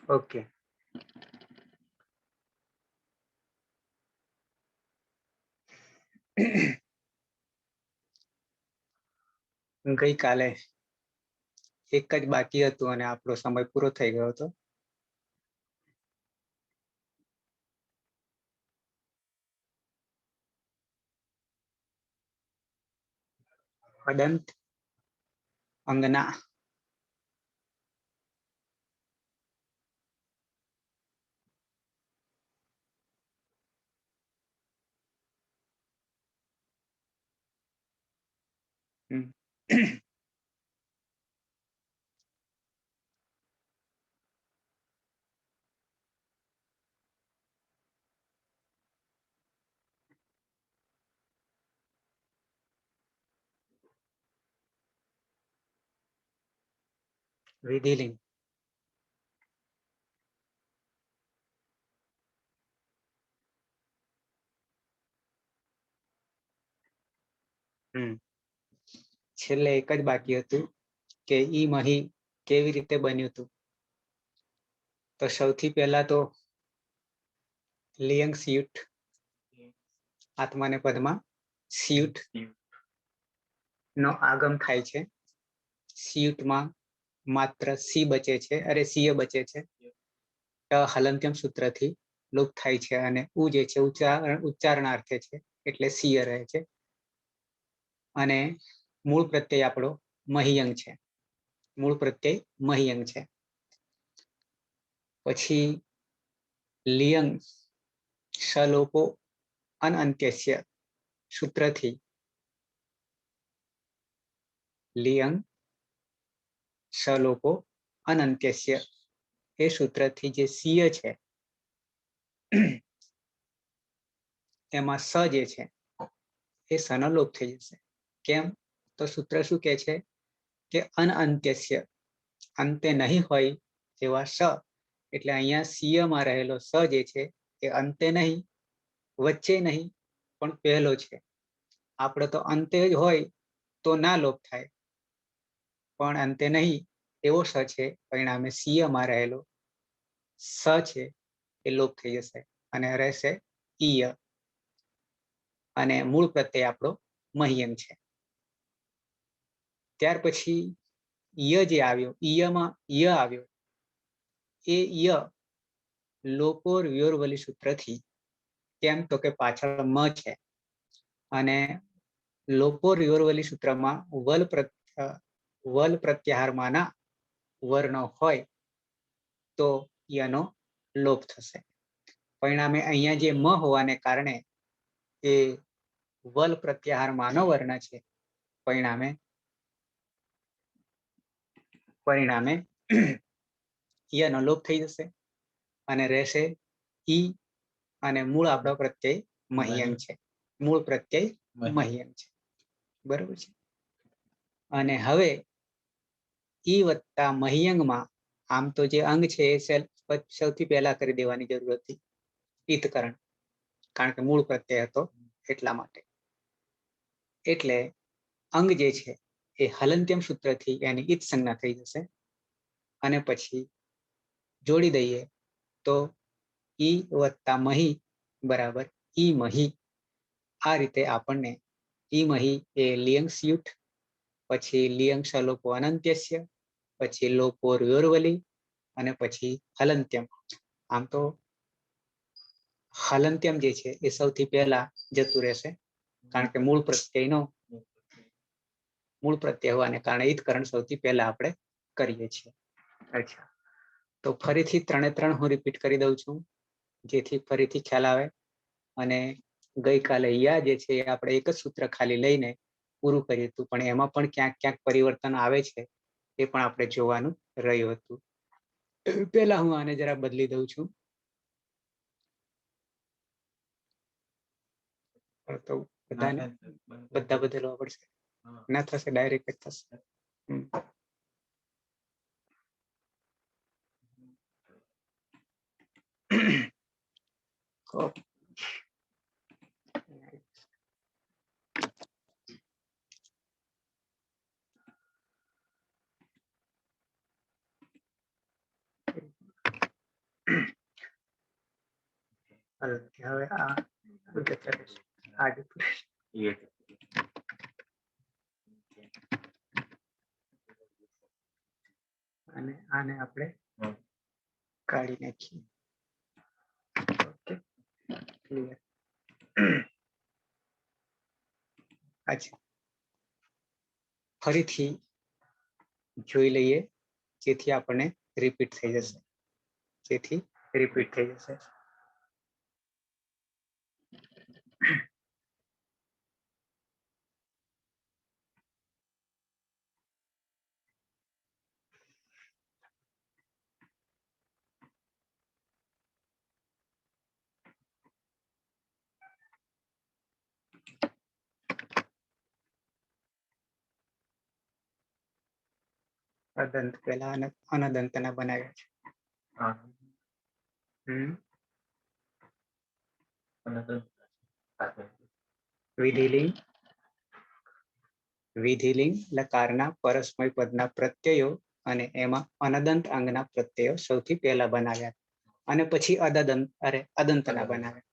Okay. ગઈકાલે એક જ બાકી હતું અને આપણો સમય પૂરો થઈ ગયો હતો. અદંત, અંગના, વિધિલિંગ, છેલ્લે એક જ બાકી હતું કે ઈ મહી કેવી રીતે બન્યું હતું. તો સૌથી પહેલા તો લિયંગ સ્યુટ, આત્માને પદમાં સ્યુટ નો આગમ થાય છે. સ્યુટમાં માત્ર સી બચે છે, અરે સીએ બચે છે. હલંત્યમ સૂત્રથી લુપ્ત થાય છે અને ઉ જે છે ઉચ્ચારણાર્થે છે એટલે સીય રહે છે. અને મૂળ પ્રત્યય આપણો મહિયંગ છે. મૂળ પ્રત્યય મહિયંગ છે. પછી લિયંગ સલોપો અનઅંત્યસ્ય સૂત્રથી લિયંગ સલોપો અનંત્યસ્ય એ સૂત્રથી જે સીય છે એમાં સ જે છે એ સનો લોપ થઈ જશે. કેમ? તો સૂત્ર શું કહે છે કે અનઅંત્યસ્ય, અંતે નહીં હોય એવા સ, એટલે અહીંયા સીયમાં રહેલો સ જે છે એ અંતે નહીં, વચ્ચે નહીં, પણ પહેલો છે. આપણે તો અંતે જ હોય તો ના લોપ થાય, પણ અંતે નહીં એવો સ છે, પરિણામે સીયમાં રહેલો સ છે એ લોપ થઈ જશે અને રહેશે ઈય. અને મૂળ પ્રત્યય આપણો મહિયંગ છે. ત્યાર પછી ય જે આવ્યો, ઈયમાં ય આવ્યો, એ ય લોપોર વ્યોરવલી સૂત્રથી, કેમ તો કે પાછળ મ છે અને લોપોર વ્યોરવલી સૂત્રમાં વલ પ્રત્યાહારમાંના વર્ણો હોય તો યનો લોપ થશે. પરિણામે અહીંયા જે મ હોવાને કારણે એ વલ પ્રત્યાહાર માનો વર્ણ છે. પરિણામે યનો લોપ થઈ જશે અને રહેશે ઈ અને મૂળ આપણો પ્રત્યય મહિયંગ છે. મૂળ પ્રત્યય મહિયંગ છે. બરોબર છે. અને હવે ઈ વત્તા મહિયંગમાં આમ તો જે અંગ છે એ સૌથી પહેલા કરી દેવાની જરૂર હતી, ઈતકરણ, કારણ કે મૂળ પ્રત્યય હતો એટલા માટે. એટલે અંગ જે છે એ હલંત્યમ સૂત્રથી એની ઈત સંજ્ઞા થઈ જશે અને પછી જોડી દઈએ તો ઈ વત્તા મહી બરાબર ઈ મહી. આ રીતે આપણને ઈ મહી એ લિયંગ સ્યુટ, પછી લિયંગ સલોપો અનંત્યસ્ય, પછી લોપોર વ્યોરવલી અને પછી હલંત્યમ. આમ તો હલંત્યમ જે છે એ સૌથી પહેલા જતું રહેશે, કારણ કે મૂળ પ્રત્યય હોવાને કારણે ઈતકરણ સૌથી પહેલા આપણે કરીએ છીએ. અચ્છા, તો ફરીથી 3 હું રિપીટ કરી દઉં છું જેથી ફરીથી ખ્યાલ આવે. અને ગઈકાલે યા જે છે આપણે એક જ સૂત્ર ખાલી લઈને પૂરું કર્યું હતું, પણ એમાં પણ ક્યાંક ક્યાંક પરિવર્તન આવે છે એ પણ આપણે જોવાનું રહ્યું હતું. પહેલા હું આને જરા બદલી દઉં છું. તો બધા બદલવા પડશે, ના થશે ડાયરેક્ટ જ થશે. હવે આ અને આને આપણે કાઢી નાખીએ. Okay, clear. અચ્છા, ફરીથી જોઈ લઈએ જેથી આપણને રિપીટ થઈ જશે. અદંત પહેલા અનદંતના બનાવ્યા છે. વિધિલિંગ લકારના પરસ્મય પદના પ્રત્યયો અને એમાં અનદંત અંગના પ્રત્યયો સૌથી પહેલા બનાવ્યા અને પછી અદંતના બનાવ્યા.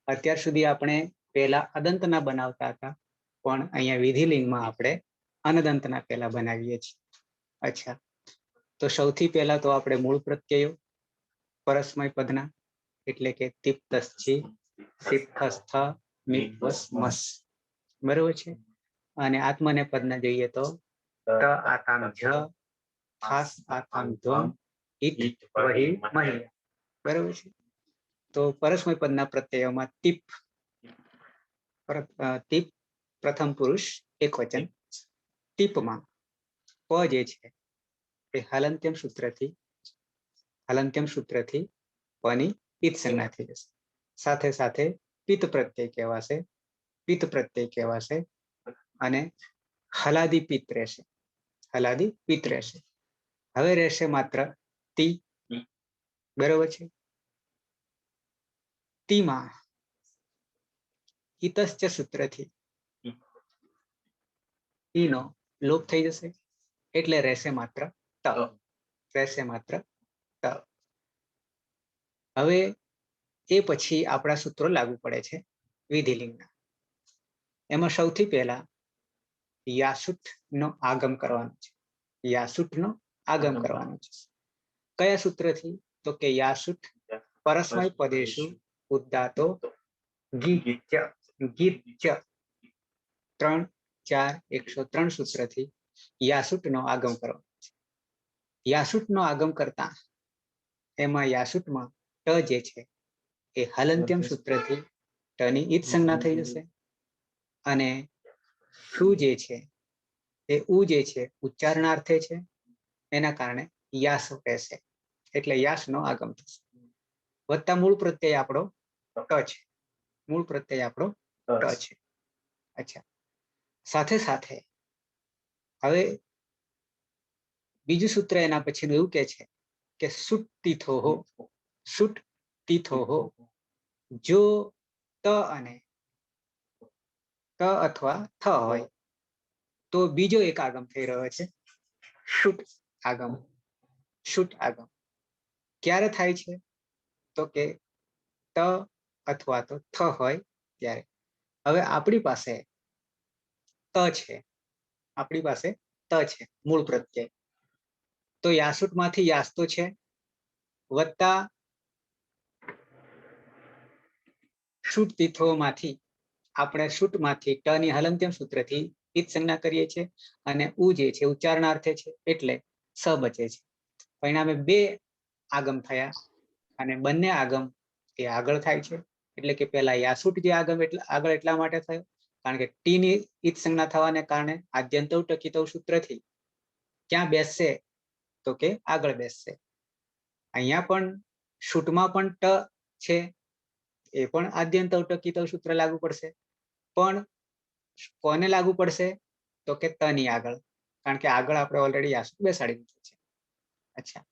અત્યાર સુધી આપણે પહેલા અદંતના બનાવતા હતા, પણ અહીંયા વિધિલિંગમાં આપણે અનદંતના પહેલા બનાવીએ છીએ. અચ્છા, તો સૌથી પહેલા તો આપણે મૂળ પ્રત્યયો પરસ્મય પદના, એટલે કે તિપ્તસ્છી, સિપ્તસ્થ, મિપ્વસ્મસ, બરોબર છે. અને આત્મને પદના જોઈએ તો ત આતામ જ, થાસ આતામ ધ્વમ, ઈત વહી મહી, બરોબર છે. તો પરસ્મય પદના પ્રત્યયોમાં ટીપ પ્રથમ પુરુષ એકવચન. ટીપમાં પ જે છે એ હલંત્યમ સૂત્રથી પની ઈત સંજ્ઞા થઈ જશે. સાથે સાથે પિત્ત પ્રત્યય કહેવાશે અને હલાદી પિત્ત રહેશે. હવે રહેશે માત્ર તી, બરોબર છે. તીમાં ઈતશ્ચ સૂત્રથી ઈનો લોપ થઈ જશે, એટલે રહેશે માત્ર ત. હવે એ પછી આપણા સૂત્રો લાગુ પડે છે વિધિલિંગના. એમાં સૌથી પહેલા યાસુટ નો આગમ કરવાનો છે. કયા સૂત્રથી? તો કે યાસુટ પરસ્મય પદેશુ ઉદ્દાતો ગીચ 3, 4, 103 સૂત્રથી યાસુટનો આગમ કરવાનો છે. યાસુટનો આગમ કરતા એમાં યાસુટમાં ટ જે છે એ હલંત્યમ સૂત્રથી ટની ઈત સંજ્ઞા થઈ જશે અને શું જે છે એ ઉ જે છે ઉચ્ચારણાર્થે છે, એના કારણે યાસ રહેશે, એટલે યાસનો આગમ થશે. વત્તા મૂળ પ્રત્યય આપણો ટ છે. અચ્છા, સાથે સાથે હવે બીજું સૂત્ર એના પછીનું એવું કે છે કે સુટ તીથોહો, જો ત અને ત અથવા થ હોય તો બીજો એક આગમ થઈ રહ્યો છે, શુટ આગમ. ક્યારે થાય છે? તો કે ત અથવા તો થ હોય ત્યારે. હવે આપણી પાસે ત છે મૂળ પ્રત્યય, તો યાસુટમાંથી યાસ તો છે, વત્તા શુટ તીથોમાંથી આપણે શુટમાંથી ટ ની હલંત્યમ સૂત્રથી ઈત સંજ્ઞા કરીએ છીએ અને ઉ જે છે ઉચ્ચારણાર્થે છે, એટલે સ બચે છે. પરિણામે બે આગમ થયા અને બંને આગમ એ આગળ થાય છે. એટલે કે પેલા યાસુટ જે આગળ એટલા માટે થયો કારણ કે ટી ની ઈત સંજ્ઞા થવાને કારણે આદ્યંતૌ ટકિતૌ સૂત્રથી ક્યાં બેસશે? તો કે આગળ બેસશે. અહીંયા પણ શુટમાં પણ ટ છે, એ પણ આદ્યંતૌ ટકિતૌ સૂત્ર લાગુ પડશે, પણ કોને લાગુ પડશે? તો કે ત ની આગળ, કારણ કે આગળ આપણે ઓલરેડી યાસુટ બેસાડી દીધું છે. અચ્છા,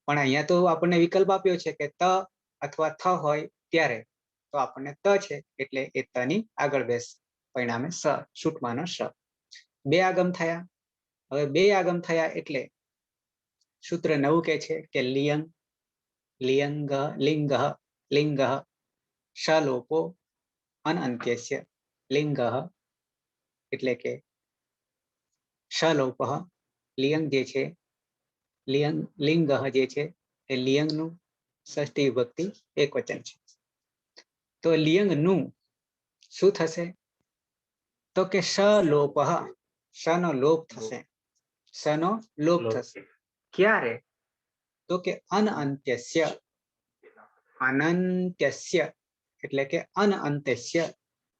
પણ અહીંયા તો આપણને વિકલ્પ આપ્યો છે કે ત અથવા થ હોય ત્યારે, તો આપણને ત છે એટલે એ ત ની આગળ બેસશે. પરિણામે શુટમાંનો સ. બે આગમ થયા. હવે બે આગમ થયા એટલે સૂત્ર નવું કે છે કે લિંગ, શલોપો અનંત્યસ્ય લિંગ એટલે કે શલોપ લિંગ જે છે લિંગ જે છે એ લિંગનું ષષ્ઠી વિભક્તિ એક વચન છે. તો લિંગનું શું થશે? તો કે શલોપ, શનો લોપ થશે. શનો લોપ થશે. ક્યારે? તો કે અનંત્યસ્ય, અનંત્યસ્ય એટલે કે અનંત્યસ્ય.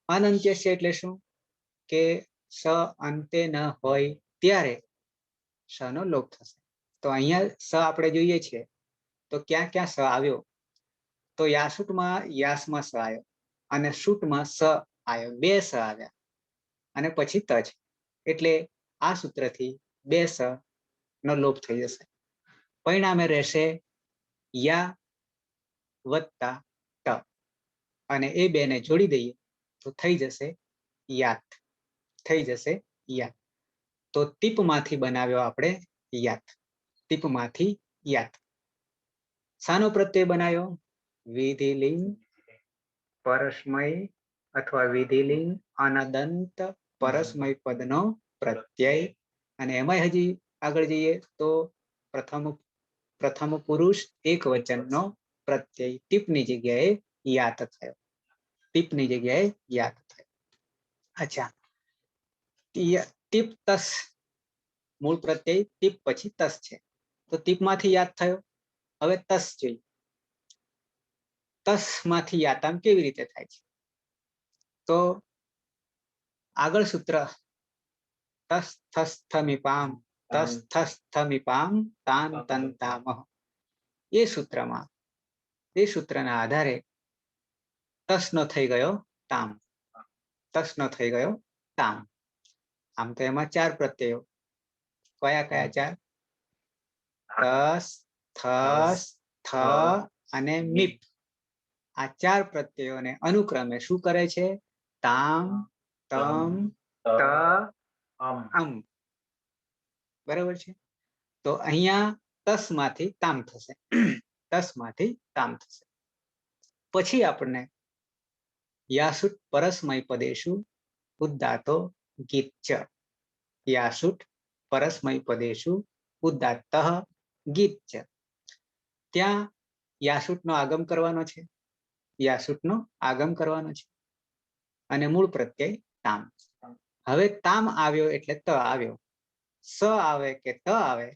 અનંત્યસ્ય એટલે શું? કે સ અંતે ન હોય ત્યારે શનો લોપ થશે. તો અહીંયા સ આપણે જોઈએ છીએ તો ક્યાં ક્યાં સ આવ્યો? તો યાસુટમાં યાસમાં સ આવ્યો અને સુટમાં સ આવ્યો, બે સ આવ્યા અને પછી ત છે. એટલે આ સૂત્રથી બે સ નો લોપ થઈ જશે. પરિણામે રહેશે યા વત્તા ત અને એ બે ને જોડી દઈએ તો થઈ જશે યાત, થઈ જશે યાત. તો ટીપમાંથી બનાવ્યો આપણે યાત, ટીપમાંથી યાત. શાનો પ્રત્યય બનાવ્યો? વિધિલિંગ પરસ્મય અથવા વિધિલિંગ અનદંત પરસ્મય પદનો પ્રત્યય. અને એમાં હજી આગળ જઈએ તો પ્રથમ પુરુષ એક વચનનો પ્રત્યય ટીપની જગ્યાએ યાત થયો, ટીપની જગ્યાએ યાત થયો. અચ્છા, ટીપ તસ મૂળ પ્રત્યય ટીપ પછી તસ છે. તો ટીપમાંથી યાત થયો. હવે તસ જોઈએ. તસ માંથી યાતામ કેવી રીતે થાય છે? તો આગળ સૂત્ર તસ થસ થમિપામ તસ થસ થમિપામ તાન તંતામહ, એ સૂત્રમાં એ સૂત્રના આધારે તસ નો થઈ ગયો તામ, તસ નો થઈ ગયો તામ. આમ તો એમાં ચાર પ્રત્યયો. કયા કયા ચાર? તસ, થસ, થ અને મીપ. આ ચાર પ્રત્યયોને અનુક્રમે શું કરે છે? તામ, તમ, ત, અમ. બરાબર છે. તો અહીંયા તસ માંથી તામ થશે, તસ માંથી તામ થશે. પછી આપણને યાસુટ પરસ્મય પદેશુ ઉદ્દાતો ગીચ્ચ, યાસુટ પરસ્મય પદેશુ ઉદ્દાત્ત ગીચ્ચ. ત્યાં યાસુટનો આગમ કરવાનો છે, યાસુટનો આગમ કરવાનો છે અને મૂળ પ્રત્યય તામ. હવે તામ આવ્યો એટલે ત આવ્યો. સ આવે કે ત આવે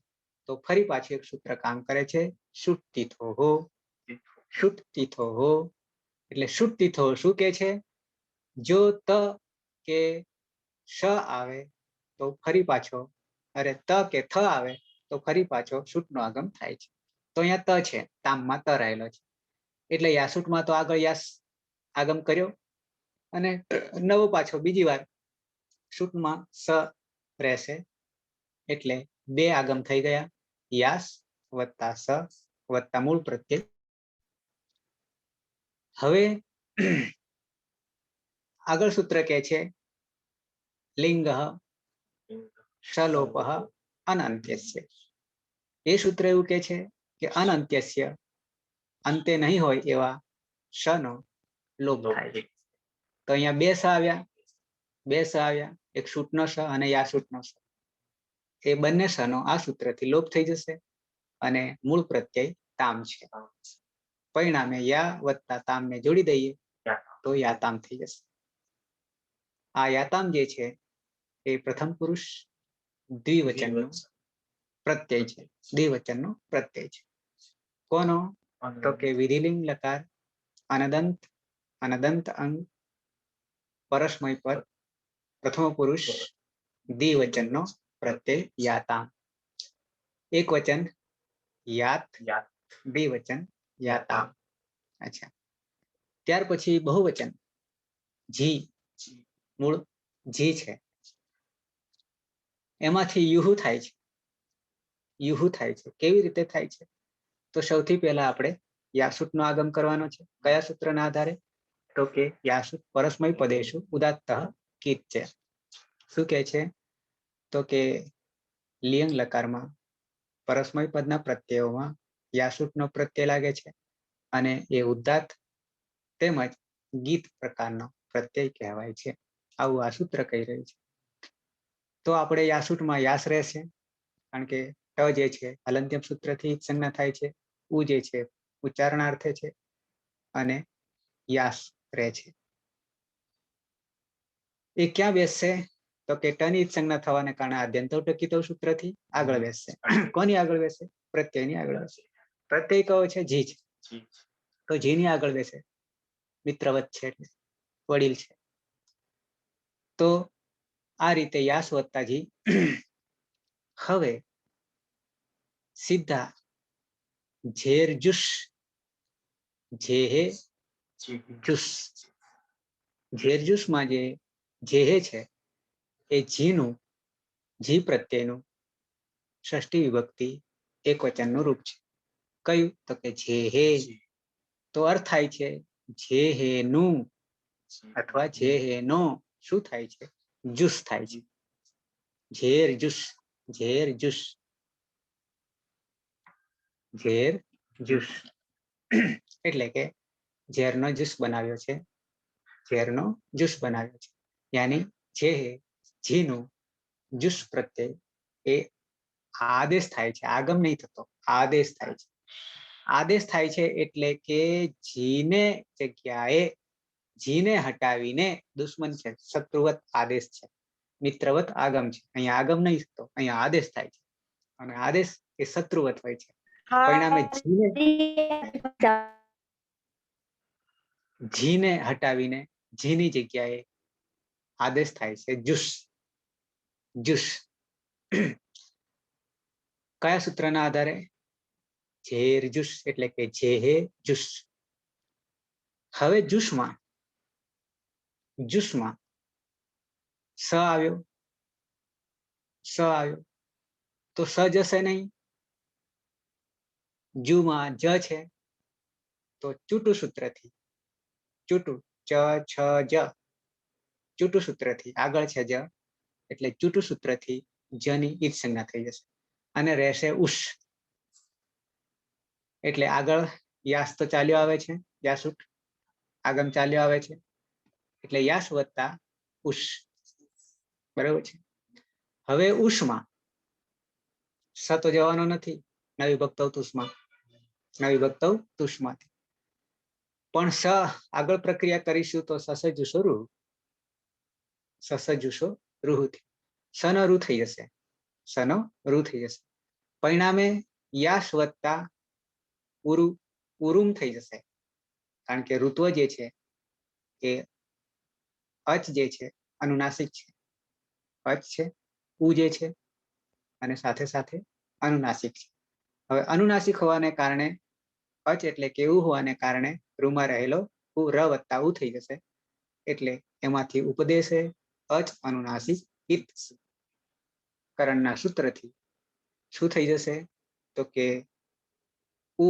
તો ફરી પાછું એક સૂત્ર કામ કરે છે, શુટ્ટિથોહો. શુટ્ટિથોહો એટલે શુટ્ટિથો શું કે છે? જો ત કે શ આવે તો ફરી પાછો, અરે ત કે થ આવે તો ફરી પાછો શુટનો આગમ થાય છે. તો અહીંયા ત છે, તામમાં ત રહેલો છે. એટલે યાસુટમાં તો આગળ યાસ આગમ કર્યો અને નવો પાછો બીજી વાર શુટમાં સ રહેશે. એટલે બે આગમ થઈ ગયા, યાસ વત્તા સ વત્તા મૂળ પ્રત્યય. હવે આગળ સૂત્ર કે છે લિંગ શલોપ અનંત્યસ્ય. એ સૂત્ર એવું કે છે કે અનંત્યસ્ય અંતે નહીં હોય એવા શનો લોપ થાય. તો અહીંયા બે સ આવ્યા, બે સ આવ્યા, એક સૂટનો સ અને યાસુટનો સ. એ બંને શનો આ સૂત્રથી લોપ થઈ જશે અને મૂળ પ્રત્યય તામ છે. પરિણામે યા વત્તા તામને જોડી દઈએ તો યાતામ થઈ જશે. આ યાતામ જે છે એ પ્રથમ પુરુષ દ્વિવચનનો પ્રત્યય છે, દ્વિવચનનો પ્રત્યય છે. કોનો? તો કે વિધિલિંગ લકાર અનદંત, અનદંત અંગ પરસ્મય પદ પ્રથમ પુરુષ દ્વિવચનનો પ્રત્યય યાતામ. એક વચન યાત, દ્વિવચન યાતામ. અચ્છા, ત્યાર પછી બહુવચન જી, મૂળ જી છે, એમાંથી યુહુ થાય છે. યુહુ થાય છે. કેવી રીતે થાય છે? તો સૌથી પહેલા આપણે યાસુટનો આગમ કરવાનો છે. કયા સૂત્રના આધારે? તો કે યાસુટ પરસ્મય પદેશુ ઉદાત્ત ગીચ્ચ. શું કહે છે? તો કે લિયંગ લકારમાં પરસ્મય પદના પ્રત્યયોમાં યાસુટનો પ્રત્યય લાગે છે અને એ ઉદાત્ત તેમજ ગીત પ્રકારનો પ્રત્યય કહેવાય છે. આવું આ સૂત્ર કહી રહ્યું છે. તો આપણે યાસૂટમાં યાસ રહેશે, કારણ કે ટ જે છે હલંત્યમ સૂત્રથી સંજ્ઞા થાય છે, ઉ જે છે ઉચ્ચારણાર્થે છે, અને યાસ રહે છે. એ ક્યાં બેસશે? તો કે ટની સંજ્ઞા થવાને કારણે આદ્યંતો ટકીતો સૂત્રથી આગળ બેસશે. કોની આગળ બેસે? પ્રત્યયની આગળ બેસે. પ્રત્યય કયો છે? જી છે. તો જીની આગળ બેસે. મિત્રવત છે એટલે વડીલ છે. તો આ રીતે યાસ વત્તા જી. હવે સીધા ઝેર જુસ, જેહે જુસ. ઝેર જુસમાં જે જેહે છે એ જીનું, જી પ્રત્યેનું ષષ્ઠી વિભક્તિ એક વચનનું રૂપ છે. કયું? તો કે જેહે. તો અર્થ થાય છે જે હે નું અથવા જે હે નો શું થાય છે? જુસ થાય છે. ઝેર જુસ, ઝેર જુસ, ઝેર જુસ. એટલે કે ઝેરનો જ્યુસ બનાવ્યો છે, ઝેરનો જ્યુસ બનાવ્યો છે. યાની જે જીનું જ્યુસ પ્રત્યે એ આદેશ થાય છે, આગમ નહીં થતો, આદેશ થાય છે. આદેશ થાય છે એટલે કે જીને જગ્યાએ, જીને હટાવીને દુશ્મન છે, શત્રુવત આદેશ છે, મિત્રવત આગમ છે. અહીંયા આગમ નહીં થતો, અહીંયા આદેશ થાય છે. અને આદેશ એ શત્રુવત હોય છે. પરિણામે જીને હટાવીને જીની જગ્યાએ આદેશ થાય છે જુસ, જુસ. કયા સૂત્રના આધારે? ઝેર જુસ એટલે કે જેહે જુસ. હવે જુસમાં સ આવ્યો, સ આવ્યો તો સ જશે નહીં. જુમાં જ છે તો ચૂટુ સૂત્રથી, ચૂટુ ચ છ જ, ચૂટુ સૂત્રથી આગળ છે જ એટલે ચૂટુ સૂત્રથી જની ઈદ સંજ્ઞા થઈ જશે અને રહેશે ઉષ. એટલે આગળ યાસ તો ચાલ્યો આવે છે, યાસુટ આગમ ચાલ્યો આવે છે એટલે યાસ વત્તા ઉષ. બરાબર છે. હવે ઉષમાં સ તો જવાનો નથી, નવી ભક્તવ તુષમાં, નવી ભક્તવ તુષમાંથી. પણ સ આગળ પ્રક્રિયા કરીશું તો સસજુસો રૂ, સસજુસો રૂહથી સનો રૂ થઈ જશે, સનો રૂ થઈ જશે. પરિણામે યાસ વત્તા ઉરુ, ઉરુમ થઈ જશે. કારણ કે ઋત્વ જે છે એ અચ જે છે અનુનાસિક છે, અચ છે, ઉ જે છે અને સાથે સાથે અનુનાસિક છે. હવે અનુનાસિક હોવાને કારણે, અચ એટલે કે એવું હોવાને કારણે રૂમાં રહેલો ર વત્તા ઉ થઈ જશે. એટલે એમાંથી ઉપદેશે અચ અનુનાસિક ઇત કરણના સૂત્રથી શું થઈ જશે? તો કે ઉ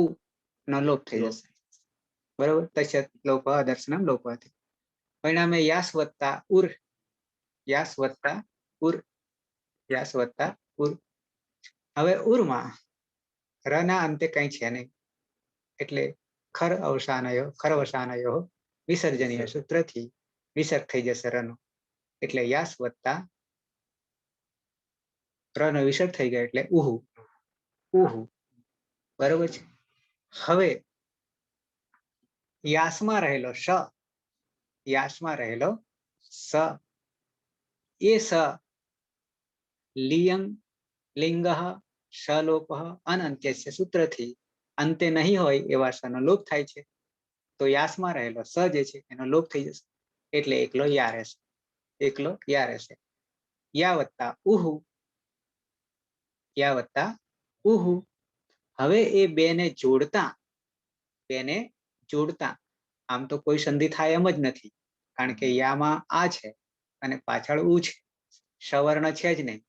નો લોપ થઈ જશે. બરોબર. તસ્યત લોપ દર્શનમ લોપથી. પરિણામે યાસ વત્તા ઉર, યાસ વત્તા ઉર, યાસ વત્તા ઉર. હવે ઉરમાં રના અંતે કઈ છે નહીં એટલે ખર અવસાનયો વિસર્જનીય સૂત્રથી વિસર્ગ થઈ જશે રનો. એટલે યાસ વત્તા રનો વિસર્ગ થઈ ગયા એટલે ઉહુ, ઉહુ. બરોબર છે. હવે યાસમાં રહેલો સ, યાસમાં રહેલો સ, એ સ લિયંગ લિંગ શલોપ અનંત્યસ્ય સૂત્રથી અંતે નહીં હોય એવા સનો લોપ થાય છે. તો યાસમાં રહેલો સ જે છે એનો લોપ થઈ જશે એટલે એકલો યા રહેશે, એકલો યા રહેશે. યા વત્તા ઉહુ, યા વત્તા ઉહુ. હવે એ બેને જોડતા, બેને જોડતા આમ તો કોઈ સંધિ થાય એમ જ નથી, કારણ કે યામાં આ છે અને પાછળ ઉ છે, સવર્ણ છે જ નહીં,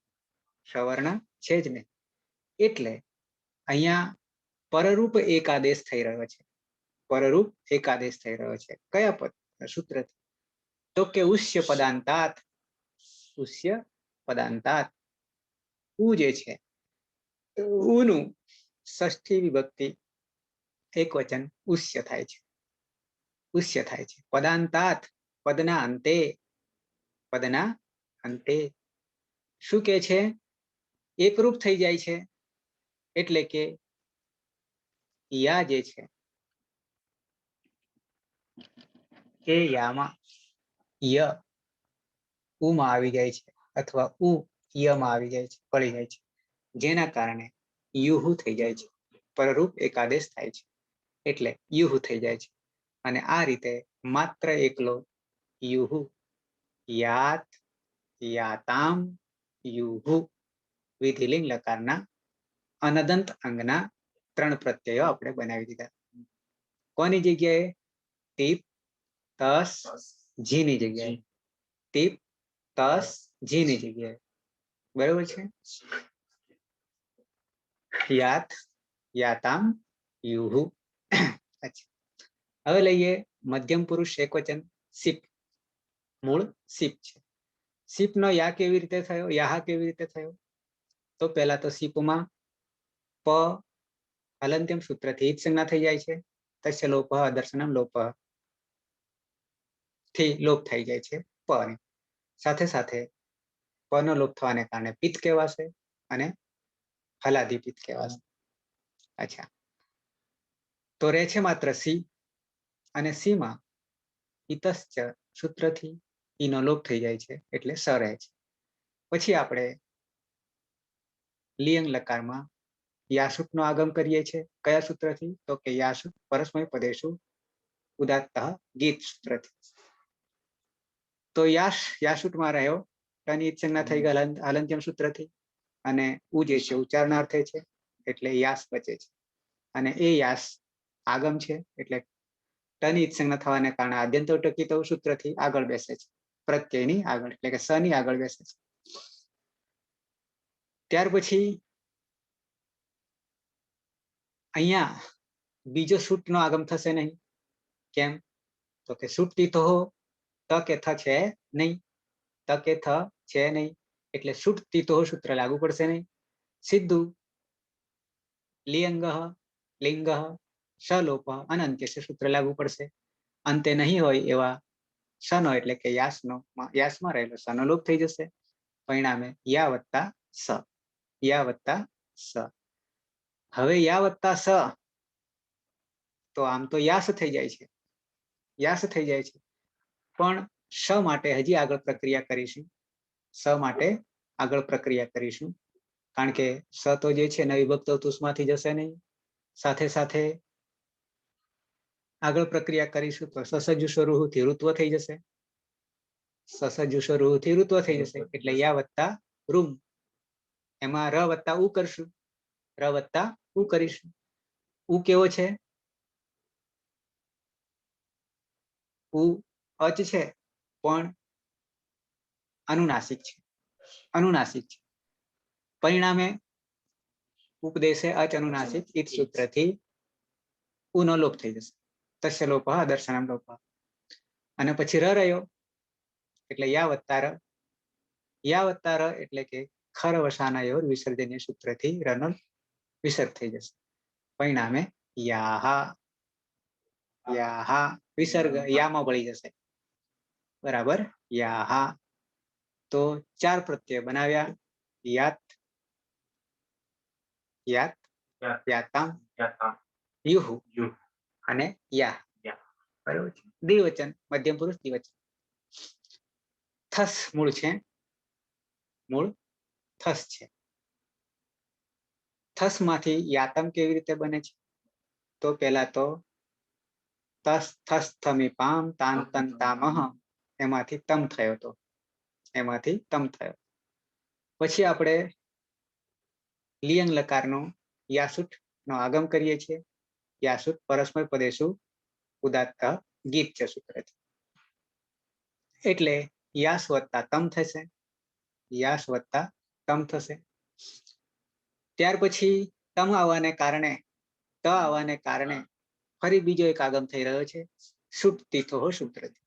સવર્ણ છે જ નહીં. એટલે અહીંયા પરરૂપ એકાદેશ થઈ રહ્યો છે, પરરૂપ એકાદેશ થઈ રહ્યો છે. કયા પદ સૂત્રથી? તો કે ઉષ્ય પદાંતાત, ઉષ્ય પદાંતાત. ઉ જે છે ઉનું ષષ્ઠી વિભક્તિ એક વચન ઉષ્ય થાય છે. ઉષ્ય થાય છે. પદાંતાત પદના અંતે, પદના અંતે શું કે છે? એકરૂપ થઈ જાય છે. એટલે કે યા જે છે એ યામાં ય ઉમાં આવી જાય છે અથવા ઉ યમાં આવી જાય છે, પડી જાય છે, જેના કારણે યુહુ થઈ જાય છે. પરરૂપ એકાદેશ થાય છે એટલે યુહુ થઈ જાય છે. અને આ રીતે માત્ર એકલો યુહુ, યાત, યાતામ, યુહુ વિધિલિંગ લકારના અનદંત અંગના 3 પ્રત્યયો આપણે બનાવી દીધા. કોની જગ્યાએ? ટીપ, તસ, જીની જગ્યાએ. ટીપ, તસ, જીની જગ્યાએ. બરોબર છે? યાત, યાતામ, યુહુ. અચ્છા, હવે લઈએ મધ્યમ પુરુષ એકવચન સીપ. મૂળ સીપ છે. સીપનો યા કેવી રીતે થયો? યાહા કેવી રીતે થયો? તો પહેલા તો સીપમાં પ હલંત્યમ સૂત્રથી ઈત સંજ્ઞા થઈ જાય છે. તસ્ય લોપ અદર્શનમ લોપ થી લોપ થઈ જાય છે પ. સાથે સાથે પનો લોપ થવાને કારણે પિત્ત કહેવાશે અને હલાદી પિત્ત કહેવાશે. અચ્છા, તો રહે છે માત્ર સી, અને સીમાં ઇતશ્ચ સૂત્રથી ઈનો લોપ થઈ જાય છે એટલે સ રહે છે. પછી આપણે લિયંગ લકારમાં યાસુટનો આગમ કરીએ છીએ. કયા સૂત્રથી? તો કે યાસુટ પરસ્મય પદેશુ ઉદાત્ત ગીત સૂત્રથી. તો યાસુટમાં રહ્યો ટની સંજ્ઞા થઈ ગઈ હલંત્યમ સૂત્રથી, અને ઉ જે છે ઉચ્ચારણાર્થે છે એટલે યાસ બચે છે. અને એ યાસ આગમ છે એટલે ટની સંજ્ઞા થવાને કારણે આદ્યંતો ટકીતો સૂત્રથી આગળ બેસે છે, પ્રત્યયની આગળ, એટલે કે સની આગળ બેસે છે. ત્યાર પછી અહીંયા બીજો સૂટનો આગમ થશે નહીં. કેમ? તો કે સૂટતી તો ત કે થ છે નહીં, ત કે થ છે નહીં, એટલે સૂટતી તો સૂત્ર લાગુ પડશે નહીં. સીધું લિયંગ લિંગ સલોપ અનંત્ય સૂત્ર લાગુ પડશે. અંતે નહીં હોય એવા સનો એટલે કે યાસમાં રહેલો સનો લોપ થઈ જશે. પરિણામે યા વત્તા સ, યા વત્તા સ. હવે યા વત્તા સ તો આમ તો યાસ થઈ જાય છે, યાસ થઈ જાય છે. પણ સ માટે હજી આગળ પ્રક્રિયા કરીશું. સ માટે આગળ પ્રક્રિયા કરીશું, કારણ કે સ તો જે છે નવી વિભક્ત તુસમાંથી જશે નહીં. સાથે સાથે આગળ પ્રક્રિયા કરીશું તો સસજુ સ્વરૂહથી ઋત્વ થઈ જશે. સસજુ સ્વરૂહથી ઋત્વ થઈ જશે એટલે યા વત્તા રૂમ. એમાં ર વત્તા ઉ કરશું, ર વત્તા ઉ કરીશું. ઉ કેવો છે? ઉ અચ છે પણ અનુનાસિક છે, અનુનાસિક છે. પરિણામે ઉપદેશે અચ અનુનાસિક ઈત સૂત્રથી ઉનો લોપ થઈ જશે. તસ્ય લોપ દર્શનમ લોપ. અને પછી ર રહ્યો એટલે યા વત્તા ર. યા વત્તા ર એટલે કે ખર વસાના યોર વિસર્જન્ય સૂત્રથી રનો વિસર્ગ થઈ જશે. પરિણામે યાહા, યાહા વિસર્ગ યામાં ભળી જશે. બરાબર, યાહા. તો 4 પ્રત્યય બનાવ્યા: યાત, યાત, યાતામ, યુહુ અને યા. બરાબર છે. દ્વિવચન, મધ્યમ પુરુષ દ્વિવચન. થસ મૂળ છે, મૂળ થસ છે. થસ માંથી યાતમ કેવી રીતે બને છે? તો પેલા તો તસ થસ થમી પામ તાન તન તામહ એમાંથી તમ થયો હતો, એમાંથી તમ થયો. પછી આપણે લિયંગ લકારનો યાસુટ નો આગમ કરીએ છીએ. યાસુટ પરસ્મય પદેશુ ઉદાત્ત ગીત છે સૂત્રથી. એટલે યાસ વત્તા તમ થશે, યાસ વત્તા તમ થશે. ત્યાર પછી તમ આવવાને કારણે, ત આવવાને કારણે ફરી બીજો એક આગમ થઈ રહ્યો છે, સુટ તીથો સૂત્રથી.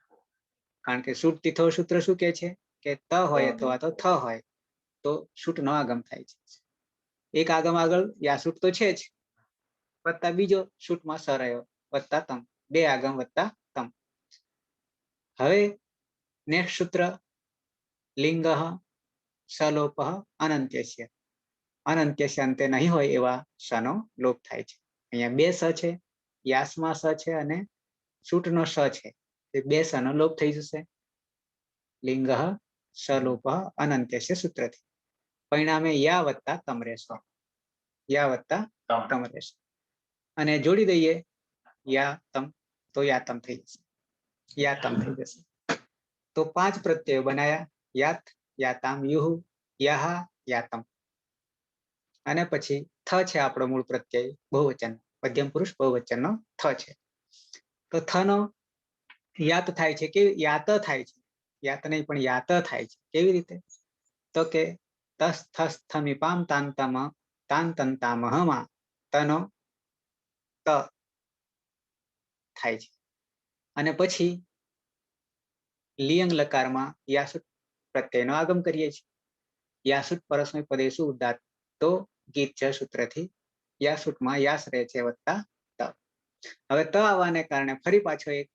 કારણ કે સુટ તીથો સૂત્ર શું કે છે કે ત હોય અથવા તો થ હોય તો સૂટ નો આગમ થાય છે. એક આગમ આગળ યાસુટ તો છે જ, વત્તા બીજો સૂટમાં સ રહ્યો વત્તા તમ, 2 આગમ વત્તા તમ. હવે નેક્સ્ટ સૂત્ર લિંગ સલોપ અનંત્યસ્ય. અનંત્યસ્ય અંતે નહીં હોય એવા સનો લોપ થાય છે. અહીંયા બે સ છે, યાસમાં સ છે અને સૂટનો સ છે. એ બે સનો લોપ થઈ જશે. લિંગ સલોપ અનંત્યસ્ય સૂત્રથી. પરિણામે યા વત્તા તમ રહેશો. યા વત્તા તમ રહેશે. અને જોડી દઈએ યા તમ, તો યાતમ થઈ જશે. યાતમ થઈ જશે. તો 5 પ્રત્યયો બનાયા. યાત, યાતામ, યુહુ, યાહા, યાતમ. અને પછી થ છે આપણો મૂળ પ્રત્યય બહુવચન, મધ્યમ પુરુષ બહુવચનનો થ છે. તો થ નો યાત થાય છે કે યાત થાય છે. યાત નહીં પણ યાત થાય છે. કેવી રીતે? તો કે તસ થસ થમીપામ તાંતમ તાંતંતામહમાં તનો ત થાય છે. અને પછી લિયંગ લકારમાં યાસુટ પ્રત્યયનો આગમ કરીએ છીએ. યાસુટ પરસ્મય પદેશુ ઉદાત્તો ગીત છે સૂત્રથી યાસુટમાં યાસ રહે છે વત્તા ત. હવે ત આવવાને કારણે ફરી પાછો એક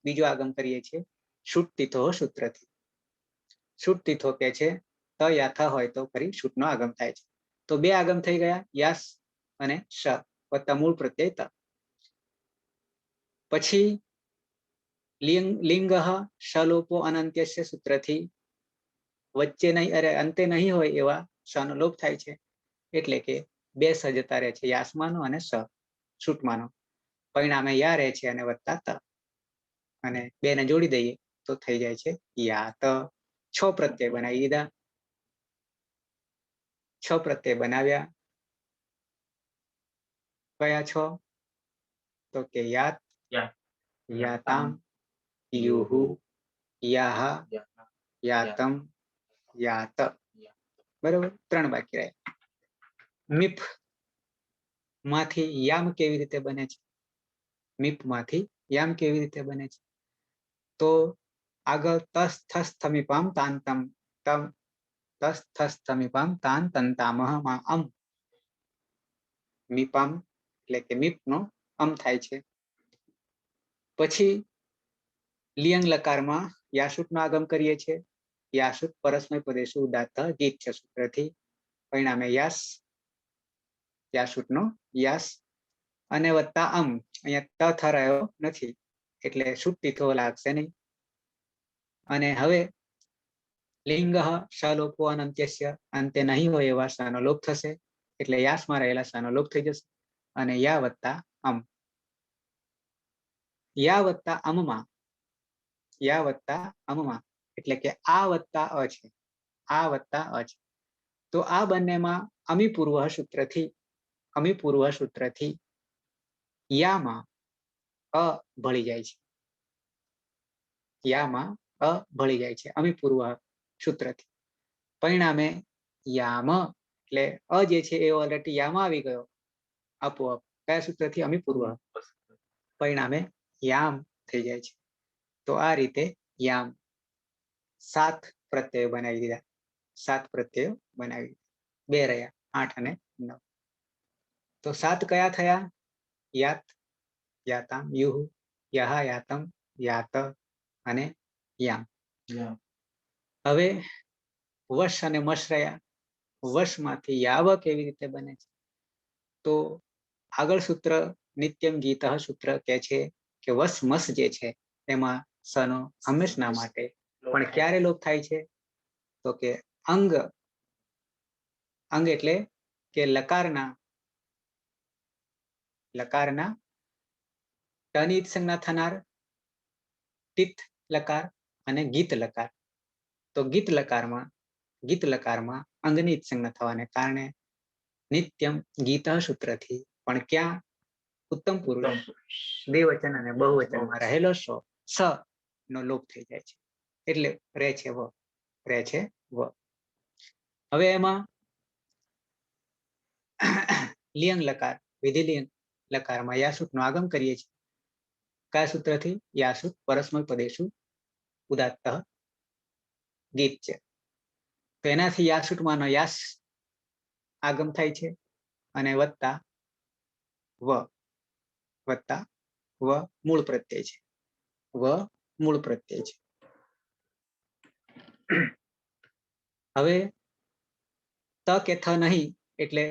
બીજો આગમ કરીએ છીએ શુટ તીથો સૂત્રથી. શુટ તીથો કે છે ત યા થ હોય તો ફરી શુટનો આગમ થાય છે. તો બે આગમ થઈ ગયા, યાસ અને શ વત્તા મૂળ પ્રત્યય ત. પછી લિંગ સલોપો અનંત્યસ્ય સૂત્રથી વચ્ચે નહીં, અરે અંતે નહીં હોય એવા સનો લોપ થાય છે. એટલે કે બે સ જતા રહે છે, યાસમાનો અને સ સૂટમાનો. પરિણામે યા રહે છે અને વત્તા ત. અને બે ને જોડી દઈએ તો થઈ જાય છે યાત. 6 પ્રત્યય બનાવી દીધા. 6 પ્રત્યય બનાવ્યા. કયા 6? તો કે યાત, યાતામ, યુહુ, યાહા, યાતમ, યાત. બરોબર, 3 બાકી રહ્યા. મીપ માંથી યામ કેવી રીતે બને છે? મીપ માંથી યામ કેવી રીતે બને છે? તો આગળ તસ થસ થમીપામ તાંતમ તમ, તસ થસ થમીપામ તાન તંતામહમાં અમ. મીપામ એટલે કે મીપનો અમ થાય છે. પછી લિયંગ લકારમાં યાસુટનો આગમ કરીએ છીએ. યાસુટ પરસ્મય પદેશુ ઉદાત્ત ગીત છે સૂત્રથી. પરિણામે યાસ, યાસુટનો યાસ અને વત્તા અમ. અહીંયા ત થ રહ્યો નથી એટલે શુટ તીથો લાગશે નહીં. અને હવે લિંગ સલોપો અનંત્યસ્ય, અંતે નહીં હોય એવા સનો લોપ થશે. એટલે યાસમાં રહેલા સનો લોપ થઈ જશે. અને યા વત્તા અમ. યા વત્તા અમમાં, યા વત્તા અમમાં એટલે કે આ વત્તા અ છે, આ વત્તા અ છે. તો આ બંનેમાં અમી પૂર્વ સૂત્રથી યામાં અ ભળી જાય છે. યામાં અ ભળી જાય છે અમી પૂર્વ સૂત્રથી. પરિણામે યામ એટલે અ જે છે એ ઓલરેડી યામાં આવી ગયો આપોઆપ. કયા સૂત્રથી? અમી પૂર્વ. પરિણામે યામ થઈ જાય છે. તો આ રીતે યામ 7 પ્રત્યયો બનાવી દીધા. 7 પ્રત્યયો બનાવી, 2 રહ્યા, 8 અને 9. તો 7 કયા થયા? યાત, યાતામ, યુહુ, યાહા, યાતમ, યાત અને યામ. હવે વશ અને મશ રહ્યા. વશમાંથી યાવ કેવી રીતે બને છે? તો આગળ સૂત્ર નિત્યમ ગીત સૂત્ર કે છે કે વશ મસ જે છે એમાં સનો હંમેશના માટે પણ ક્યારે લોપ થાય છે? તો કે અંગ, અંગ એટલે કે લકારના ટની સંજ્ઞા થનાર તિથ લકાર અને ગીત લકાર. તો ગીત લકારમાં અંગની સંજ્ઞા થવાને કારણે નિત્યમ ગીત સૂત્રથી પણ ક્યાં? ઉત્તમ પુરુષ દ્વિવચન અને બહુવચનમાં રહેલો સ નો લોપ થઈ જાય છે. એટલે રહે છે વ, રહે છે વ. હવે એમાં લિયંગ લકાર, વિધિલિયંગ લકારમાં યાસુટનો આગમ કરીએ છીએ. કયા સૂત્રથી? યાસુટ પરસ્મય પદેશુ ઉદાત્ત ગીત છે. તો એનાથી યાસુટમાંનો યાસ આગમ થાય છે અને વત્તા વ મૂળ પ્રત્યય છે. વ મૂળ પ્રત્યય છે. હવે ત કે થ નહીં એટલે